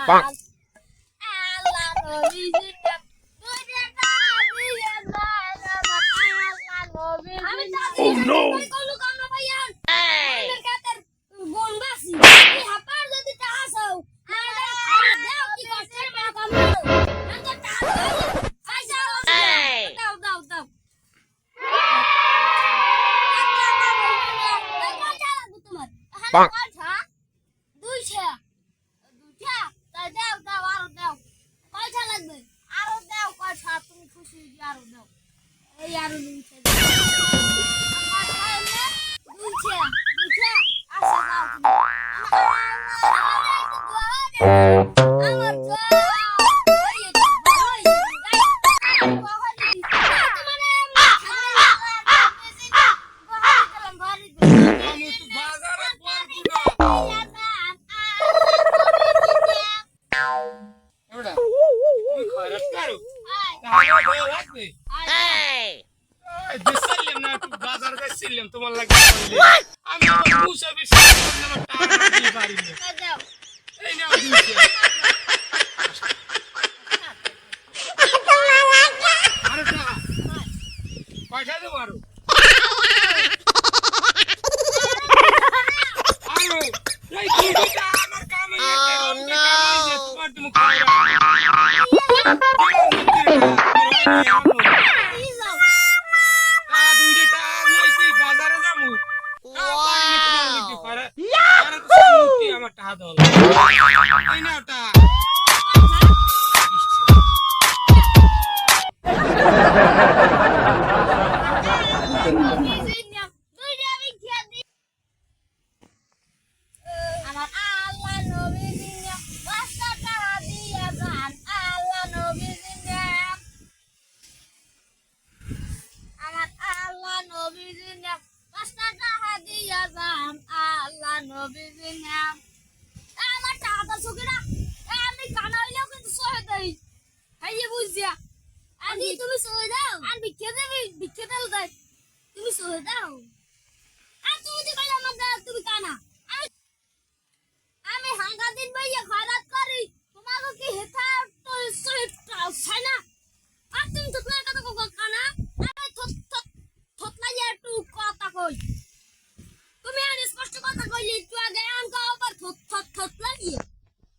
আল্লাহ নবীজি Oh no! Bonk. তোমার লাগে আমি মুসা বেশি আমার টাকা দিয়ে পারি না এই নাও দিছে আরে টাকা কয়টা দেব আরো আরো এই দুইটা আমার কাম হইছে তোমার তুমি খাওয়া আমার টাকা দাও এই না ওটা আমার আল্লাহ নবীজি পাঁচটা টাকা দিয়া যান আল্লাহ নবীজি আমার আল্লাহ নবীজি পাঁচটা টাকা দিয়া যান আল্লাহ নবীজি আমার টাকা সুখীরা আমি কানা হইলেও কিন্তু সহে দেই হাইয়ে বুঝিয়া আমি তুমি সহে দাও আর ভিক্ষে দাও দেয় তুমি সহে দাও আর তুমি যে কইলা আমার তুমি কানা আমি হাঙ্গা দিন ভাইয়া খয়রাত করি তোমাকে কি হেথা তো সহিত ছাই না আর তুমি তো কই কথা কও কানা আমি থত লাগিয়া একটু কথা কই তুমি আর স্পষ্ট কথা কইলি একটু আগে আনকা আবার থত লাগিয়ে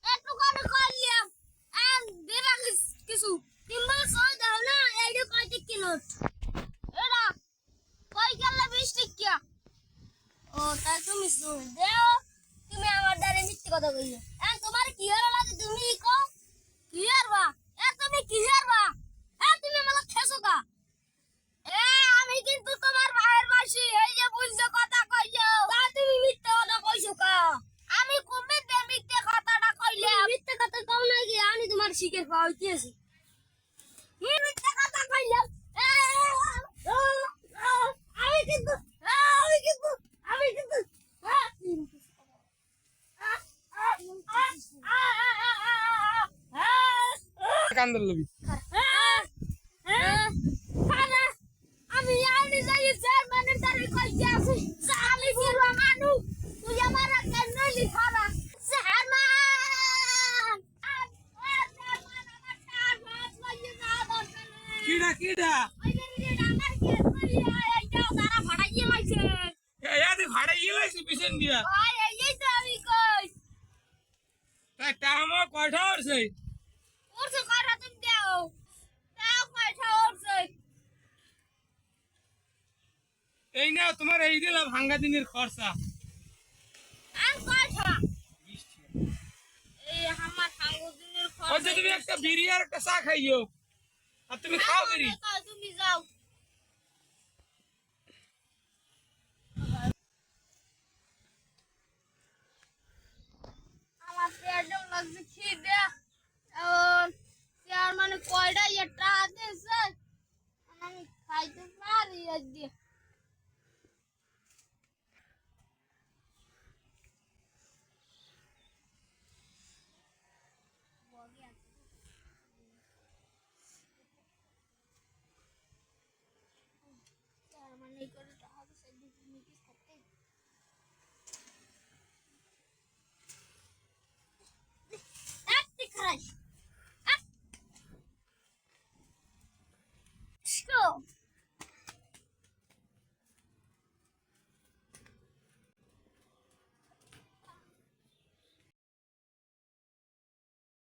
একটু কথা কইলিয়া আর দেবা কিছু তিনবার সই দাও না এইটা কয়টি কিলো এরা কই গেল 20 টাকা ও তা তুমি সই দাও তুমি আমার দ্বারে মিথ্যে কথা কইলে আর তোমার কি হলো লাগে তুমি কও কি হারবা তুমি কি হারবা তুমি আমাকে খেছো কা আমি কিন্তু তোমার ভাইয়ের বাসি এই যে বুঝছো কথা কইছো তা তুমি মিথ্যে কথা কইছো কা আমি কবে মিথ্যে কথাটা কইলে মিথ্যে কথা কও না কি আমি তোমার শিখের পাও হইতেছি মিথ্যে কথা কইলে আমি কিন্তু কান্দর লবি আমি আনি যাই জার্মানের তারে কইতে আছি জানি গেলো মানু তুই আমার কেন লিখারা জার্মান কিডা কিডা ওই রে আমার কে করি এইটা তারা ভাড়াইয়ে লাইছে ইয়াদি ভাড়া ইলাইছি পিছন দিয়া ওই এই তো আমি কই তাই টামা কয়টা হইছে ওরছে কয়টা তুমি দাও দাও কয়টা ওরছে এই নাও তোমার এই দিলাম ভাঙ্গা দিনের খরচা আর কয়টা এই আমার সাঙ্গদিনের ওই খরচ যে তুমি একটা বিড়ি আর একটা চা খাইও আর তুমি খাও বিড়ি তুমি যাও আমার পেটও লাগছে খিদে আর আর মানে কয়টা এটা দিছে আমি খাইতে পারি আজকে মানে করে টাকা দিছে